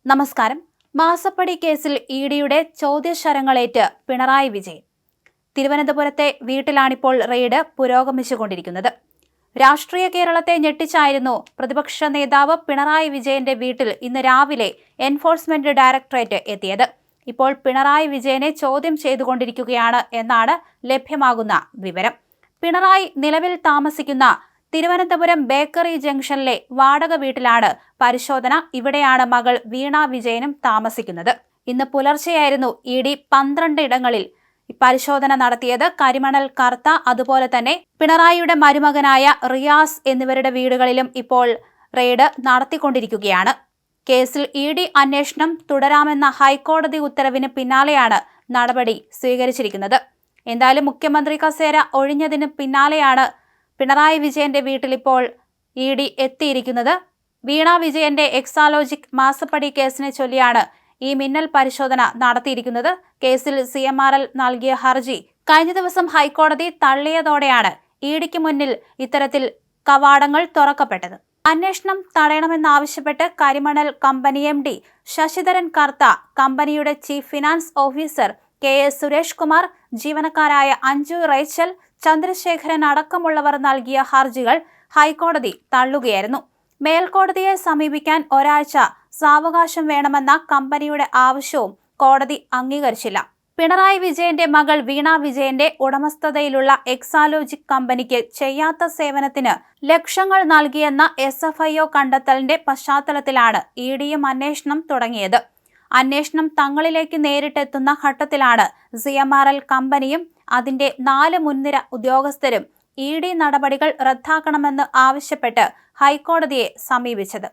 നമസ്കാരം. മാസപ്പടി കേസിൽ ഇഡിയുടെ ചോദ്യശരങ്ങളേറ്റ് പിണറായി വിജയൻ. തിരുവനന്തപുരത്തെ വീട്ടിലാണിപ്പോൾ റെയ്ഡ് പുരോഗമിച്ചുകൊണ്ടിരിക്കുന്നത്. രാഷ്ട്രീയ കേരളത്തെ ഞെട്ടിച്ചായിരുന്നു പ്രതിപക്ഷ നേതാവ് പിണറായി വിജയന്റെ വീട്ടിൽ ഇന്ന് രാവിലെ എൻഫോഴ്സ്മെന്റ് ഡയറക്ടറേറ്റ് എത്തിയത്. ഇപ്പോൾ പിണറായി വിജയനെ ചോദ്യം ചെയ്തുകൊണ്ടിരിക്കുകയാണ് എന്നാണ് ലഭ്യമാകുന്ന വിവരം. പിണറായി നിലവിൽ താമസിക്കുന്ന തിരുവനന്തപുരം ബേക്കറി ജംഗ്ഷനിലെ വാടക വീട്ടിലാണ് പരിശോധന. ഇവിടെയാണ് മകൾ വീണ വിജയനും താമസിക്കുന്നത്. ഇന്ന് പുലർച്ചെയായിരുന്നു ഇഡി 12 ഇടങ്ങളിൽ പരിശോധന നടത്തിയത്. കരിമണൽ കർത്ത, അതുപോലെ തന്നെ പിണറായിയുടെ മരുമകനായ റിയാസ് എന്നിവരുടെ വീടുകളിലും ഇപ്പോൾ റെയ്ഡ് നടത്തിക്കൊണ്ടിരിക്കുകയാണ്. കേസിൽ ഇഡി അന്വേഷണം തുടരാമെന്ന ഹൈക്കോടതി ഉത്തരവിന് പിന്നാലെയാണ് നടപടി സ്വീകരിച്ചിരിക്കുന്നത്. എന്തായാലും മുഖ്യമന്ത്രി കസേര ഒഴിഞ്ഞതിന് പിന്നാലെയാണ് പിണറായി വിജയന്റെ വീട്ടിലിപ്പോൾ ഇഡി എത്തിയിരിക്കുന്നത്. വീണ വിജയന്റെ എക്സാലോജിക് മാസപ്പടി കേസിനെ ചൊല്ലിയാണ് ഈ മിന്നൽ പരിശോധന നടത്തിയിരിക്കുന്നത്. കേസിൽ CMRL നൽകിയ ഹർജി കഴിഞ്ഞ ദിവസം ഹൈക്കോടതി തള്ളിയതോടെയാണ് ഇഡിക്ക് മുന്നിൽ ഇത്തരത്തിൽ കവാടങ്ങൾ തുറക്കപ്പെട്ടത്. അന്വേഷണം തടയണമെന്നാവശ്യപ്പെട്ട് കരിമണൽ കമ്പനി MD ശശിധരൻ കർത്ത, കമ്പനിയുടെ chief finance officer KS Suresh Kumar, ജീവനക്കാരായ അഞ്ജു റേച്ചൽ, ചന്ദ്രശേഖരൻ അടക്കമുള്ളവർ നൽകിയ ഹർജികൾ ഹൈക്കോടതി തള്ളുകയായിരുന്നു. മേൽക്കോടതിയെ സമീപിക്കാൻ ഒരാഴ്ച സാവകാശം വേണമെന്ന കമ്പനിയുടെ ആവശ്യവും കോടതി അംഗീകരിച്ചില്ല. പിണറായി വിജയന്റെ മകൾ വീണ വിജയന്റെ ഉടമസ്ഥതയിലുള്ള എക്സാലോജിക് കമ്പനിക്ക് ചെയ്യാത്ത സേവനത്തിന് ലക്ഷങ്ങൾ നൽകിയെന്ന SFIO കണ്ടെത്തലിന്റെ പശ്ചാത്തലത്തിലാണ് ഇഡിയും അന്വേഷണം തുടങ്ങിയത്. അന്വേഷണം തങ്ങളിലേക്ക് നേരിട്ടെത്തുന്ന ഘട്ടത്തിലാണ് CMRL കമ്പനിയും അതിന്റെ 4 മുൻനിര ഉദ്യോഗസ്ഥരും ഇഡി നടപടികൾ റദ്ദാക്കണമെന്ന് ആവശ്യപ്പെട്ട് ഹൈക്കോടതിയെ സമീപിച്ചത്.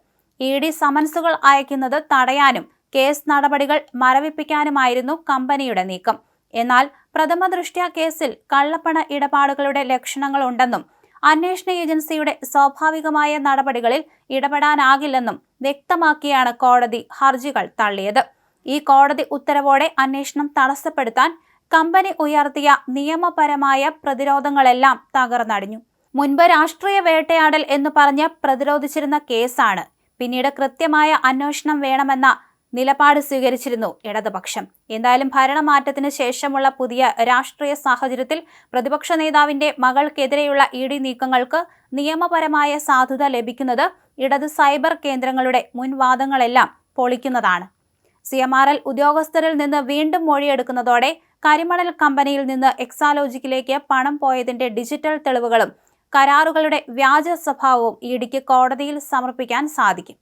ഇഡി സമൻസുകൾ അയക്കുന്നത് തടയാനും കേസ് നടപടികൾ മരവിപ്പിക്കാനുമായിരുന്നു കമ്പനിയുടെ നീക്കം. എന്നാൽ പ്രഥമദൃഷ്ട്യാ കേസിൽ കള്ളപ്പണ ഇടപാടുകളുടെ ലക്ഷണങ്ങളുണ്ടെന്നും അന്വേഷണ ഏജൻസിയുടെ സ്വാഭാവികമായ നടപടികളിൽ ഇടപെടാനാകില്ലെന്നും വ്യക്തമാക്കിയാണ് കോടതി ഹർജികൾ തള്ളിയത്. ഈ കോടതി ഉത്തരവോടെ അന്വേഷണം തടസ്സപ്പെടുത്താൻ കമ്പനി ഉയർത്തിയ നിയമപരമായ പ്രതിരോധങ്ങളെല്ലാം തകർന്നടിഞ്ഞു. മുൻപ് രാഷ്ട്രീയ വേട്ടയാടൽ എന്ന് പറഞ്ഞ് പ്രതിരോധിച്ചിരുന്ന കേസാണ്. പിന്നീട് കൃത്യമായ അന്വേഷണം വേണമെന്ന നിലപാട് സ്വീകരിച്ചിരുന്നു ഇടതുപക്ഷം. എന്തായാലും ഭരണമാറ്റത്തിന് ശേഷമുള്ള പുതിയ രാഷ്ട്രീയ സാഹചര്യത്തിൽ പ്രതിപക്ഷ നേതാവിന്റെ മകൾക്കെതിരെയുള്ള ഇഡി നീക്കങ്ങൾക്ക് നിയമപരമായ സാധുത ലഭിക്കുന്നത് ഇടത് സൈബർ കേന്ദ്രങ്ങളുടെ മുൻവാദങ്ങളെല്ലാം പൊളിക്കുന്നതാണ്. CMRL ഉദ്യോഗസ്ഥരിൽ നിന്ന് വീണ്ടും മൊഴിയെടുക്കുന്നതോടെ കരിമണൽ കമ്പനിയിൽ നിന്ന് എക്സാലോജിക്കിലേക്ക് പണം പോയതിന്റെ ഡിജിറ്റൽ തെളിവുകളും കരാറുകളുടെ വ്യാജ സ്വഭാവവും ഇഡിക്ക് കോടതിയിൽ സമർപ്പിക്കാൻ സാധിക്കും.